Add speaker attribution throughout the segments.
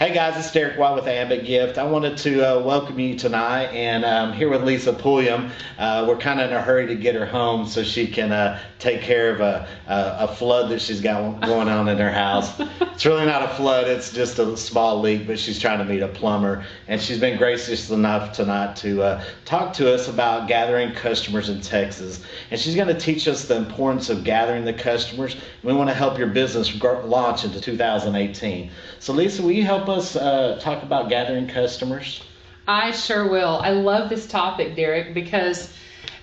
Speaker 1: Hey guys, it's Derek White with Ambit Gift. I wanted to welcome you tonight, and I'm here with Lisa Pulliam. We're kind of in a hurry to get her home so she can take care of a flood that she's got going on in her house. It's really not a flood, it's just a small leak, but she's trying to meet a plumber. And she's been gracious enough tonight to talk to us about gathering customers in Texas. And she's going to teach us the importance of gathering the customers. We want to help your business launch into 2018. So Lisa, will you help us talk about gathering customers?
Speaker 2: I sure will. I love this topic, Derek, because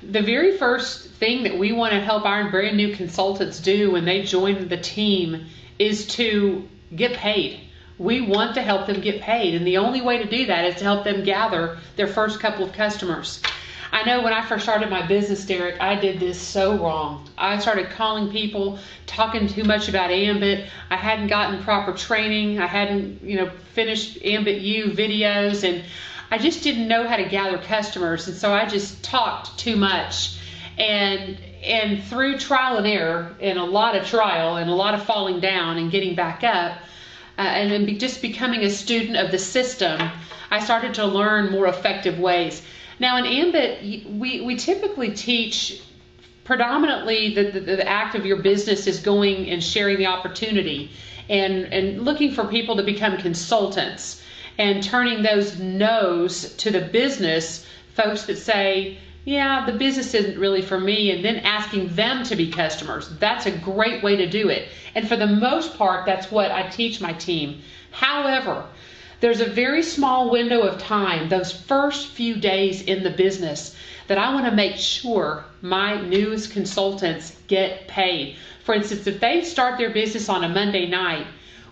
Speaker 2: the very first thing that we want to help our brand new consultants do when they join the team is to get paid. We want to help them get paid, and the only way to do that is to help them gather their first couple of customers. I know when I first started my business, Derek, I did this so wrong. I started calling people, talking too much about Ambit. I hadn't gotten proper training. I hadn't, finished Ambit U videos, and I just didn't know how to gather customers. And so I just talked too much. And through trial and error, and a lot of trial and a lot of falling down and getting back up, and then just becoming a student of the system, I started to learn more effective ways. Now in Ambit, we typically teach predominantly the act of your business is going and sharing the opportunity and looking for people to become consultants and turning those no's to the business folks that say, yeah, the business isn't really for me, and then asking them to be customers. That's a great way to do it. And for the most part, that's what I teach my team. However, there's a very small window of time, those first few days in the business, that I want to make sure my newest consultants get paid. For instance, if they start their business on a Monday night,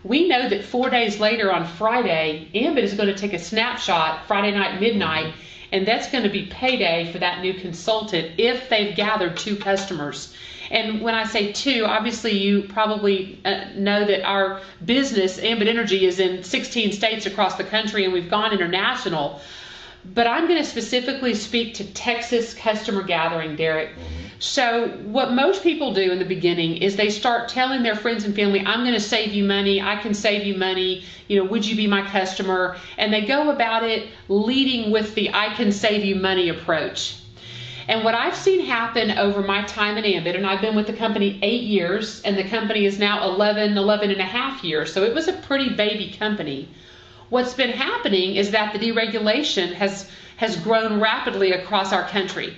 Speaker 2: we know that 4 days later on Friday, Ambit is going to take a snapshot Friday night, midnight, and that's going to be payday for that new consultant if they've gathered 2 customers. And when I say 2, obviously you probably know that our business, Ambit Energy, is in 16 states across the country, and we've gone international. But I'm going to specifically speak to Texas customer gathering, Derek. So what most people do in the beginning is they start telling their friends and family, I'm going to save you money, I can save you money, would you be my customer? And they go about it leading with the I can save you money approach. And what I've seen happen over my time in Ambit, and I've been with the company 8 years, and the company is now 11 and a half years, so it was a pretty baby company. What's been happening is that the deregulation has grown rapidly across our country.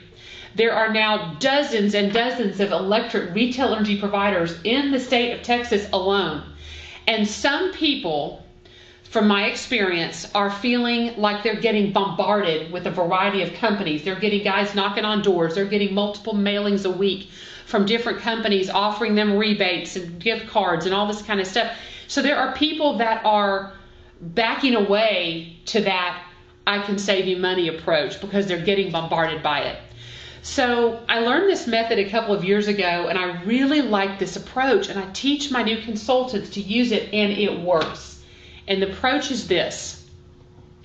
Speaker 2: There are now dozens and dozens of electric retail energy providers in the state of Texas alone. And some people, from my experience, are feeling like they're getting bombarded with a variety of companies. They're getting guys knocking on doors. They're getting multiple mailings a week from different companies offering them rebates and gift cards and all this kind of stuff. So there are people that are backing away to that I can save you money approach because they're getting bombarded by it. So I learned this method a couple of years ago, and I really like this approach, and I teach my new consultants to use it, and it works. And the approach is this.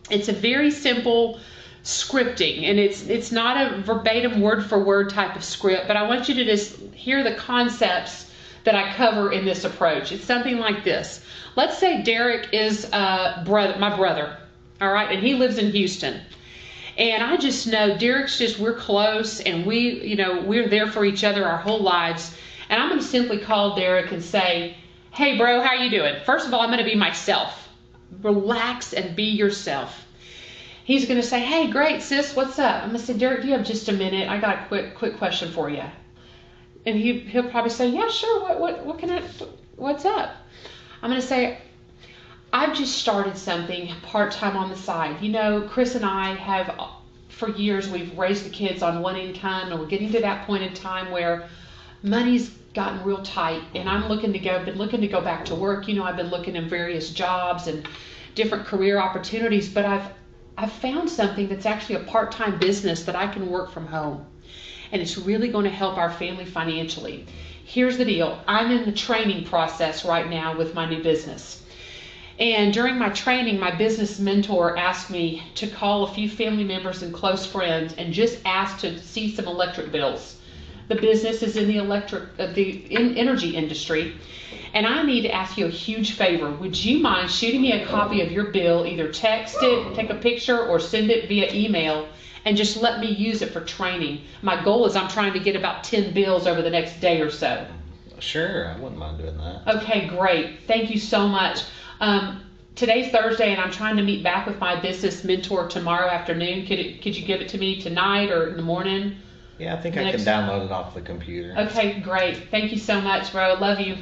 Speaker 2: It's a very simple scripting, and it's not a verbatim word for word type of script, but I want you to just hear the concepts that I cover in this approach. It's something like this. Let's say Derek is my brother, all right, and he lives in Houston. And I just know we're close, and we're there for each other our whole lives. And I'm going to simply call Derek and say, hey bro, how you doing? First of all, I'm going to be myself. Relax and be yourself. He's going to say, hey, great sis, what's up? I'm going to say, Derek, do you have just a minute? I got a quick question for you. And he'll probably say, yeah, sure. What's up? I'm going to say, I've just started something part-time on the side. Chris and I have, for years, we've raised the kids on one income, and we're getting to that point in time where money's gotten real tight, and I'm been looking to go back to work. I've been looking in various jobs and different career opportunities, but I've found something that's actually a part-time business that I can work from home, and it's really going to help our family financially. Here's the deal. I'm in the training process right now with my new business. And during my training, my business mentor asked me to call a few family members and close friends and just ask to see some electric bills. The business is in the energy industry. And I need to ask you a huge favor. Would you mind shooting me a copy of your bill, either text it, take a picture, or send it via email, and just let me use it for training? My goal is I'm trying to get about 10 bills over the next day or so.
Speaker 1: Sure, I wouldn't mind doing that.
Speaker 2: Okay, great. Thank you so much. Today's Thursday, and I'm trying to meet back with my business mentor tomorrow afternoon. Could you give it to me tonight or in the morning?
Speaker 1: Yeah, I think I can download it off the computer.
Speaker 2: Okay, great. Thank you so much, bro. Love you.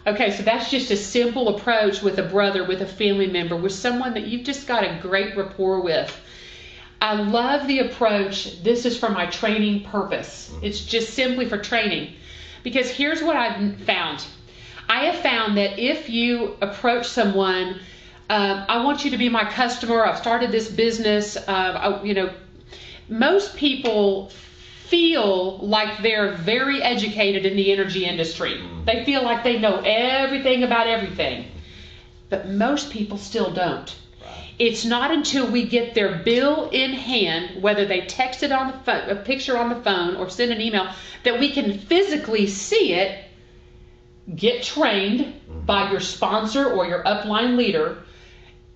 Speaker 2: Okay, so that's just a simple approach with a brother, with a family member, with someone that you've just got a great rapport with. I love the approach. This is for my training purpose. It's just simply for training. Because here's what I've found. I have found that if you approach someone, I want you to be my customer, I've started this business, most people feel like they're very educated in the energy industry. They feel like they know everything about everything. But most people still don't. It's not until we get their bill in hand, whether they text it on the phone, a picture on the phone, or send an email, that we can physically see it, get trained by your sponsor or your upline leader.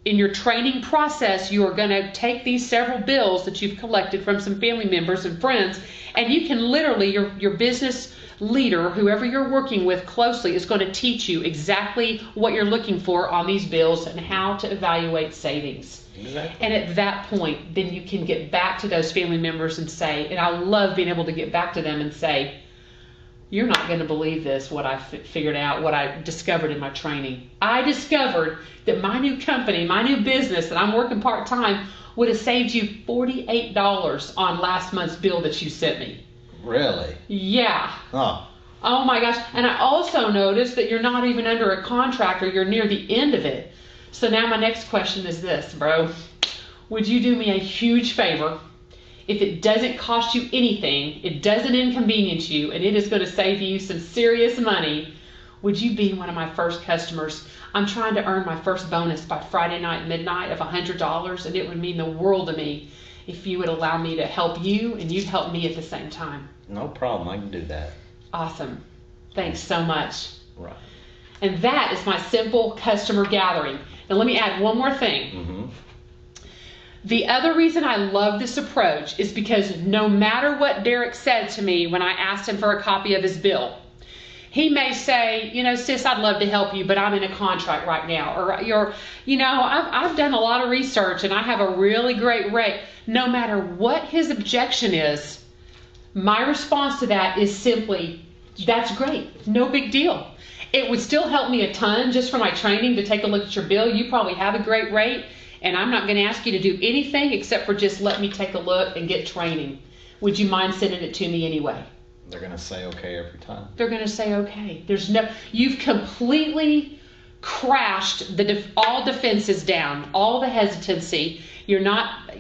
Speaker 2: In your training process, you are going to take these several bills that you've collected from some family members and friends, and you can literally, your business leader, whoever you're working with closely, is going to teach you exactly what you're looking for on these bills and how to evaluate savings.
Speaker 1: Exactly.
Speaker 2: And at that point, then you can get back to those family members and say, and I love being able to get back to them and say, you're not going to believe this, what I figured out, what I discovered in my training. I discovered that my new company, my new business that I'm working part-time would have saved you $48 on last month's bill that you sent me.
Speaker 1: Really?
Speaker 2: Yeah.
Speaker 1: Oh.
Speaker 2: Oh my gosh. And I also noticed that you're not even under a contract, or you're near the end of it. So now my next question is this, bro. Would you do me a huge favor? If it doesn't cost you anything, it doesn't inconvenience you, and it is going to save you some serious money, would you be one of my first customers? I'm trying to earn my first bonus by Friday night, midnight of $100, and it would mean the world to me if you would allow me to help you and you'd help me at the same time.
Speaker 1: No problem, I can do that.
Speaker 2: Awesome. Thanks so much.
Speaker 1: Right.
Speaker 2: And that is my simple customer gathering. Now let me add one more thing.
Speaker 1: Mm-hmm.
Speaker 2: The other reason I love this approach is because no matter what Derek said to me when I asked him for a copy of his bill, he may say, sis, I'd love to help you, but I'm in a contract right now. Or, I've done a lot of research and I have a really great rate. No matter what his objection is, my response to that is simply, that's great. No big deal. It would still help me a ton just for my training to take a look at your bill. You probably have a great rate. And I'm not going to ask you to do anything except for just let me take a look and get training. Would you mind sending it to me anyway?
Speaker 1: They're going to say okay every time.
Speaker 2: They're going to say okay. You've completely crashed all defenses down, all the hesitancy. You're not,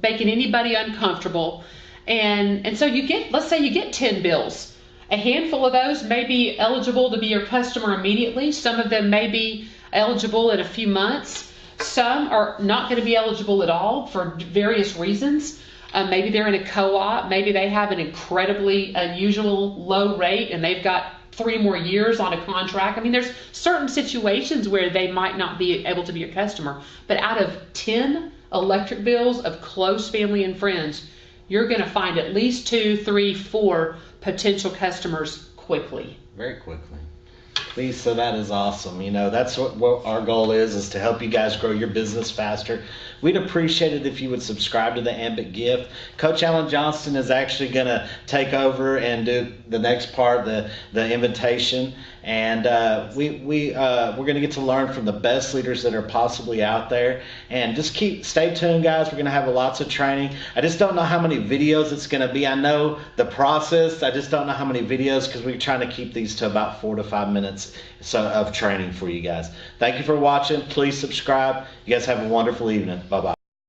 Speaker 2: making anybody uncomfortable. And so let's say you get 10 bills. A handful of those may be eligible to be your customer immediately. Some of them may be eligible in a few months. Some are not going to be eligible at all for various reasons. Maybe they're in a co-op. Maybe they have an incredibly unusual low rate and they've got 3 more years on a contract. I mean, there's certain situations where they might not be able to be your customer. But out of 10 electric bills of close family and friends, you're going to find at least 2, 3, 4 potential customers quickly.
Speaker 1: Very quickly. Lisa, that is awesome. That's what our goal is to help you guys grow your business faster. We'd appreciate it if you would subscribe to the Ambit gift. Coach Alan Johnston is actually going to take over and do the next part, the invitation. And we're going to get to learn from the best leaders that are possibly out there. And just stay tuned, guys. We're going to have lots of training. I just don't know how many videos it's going to be. I know the process. I just don't know how many videos because we're trying to keep these to about 4 to 5 minutes of training for you guys. Thank you for watching. Please subscribe. You guys have a wonderful evening. Bye-bye.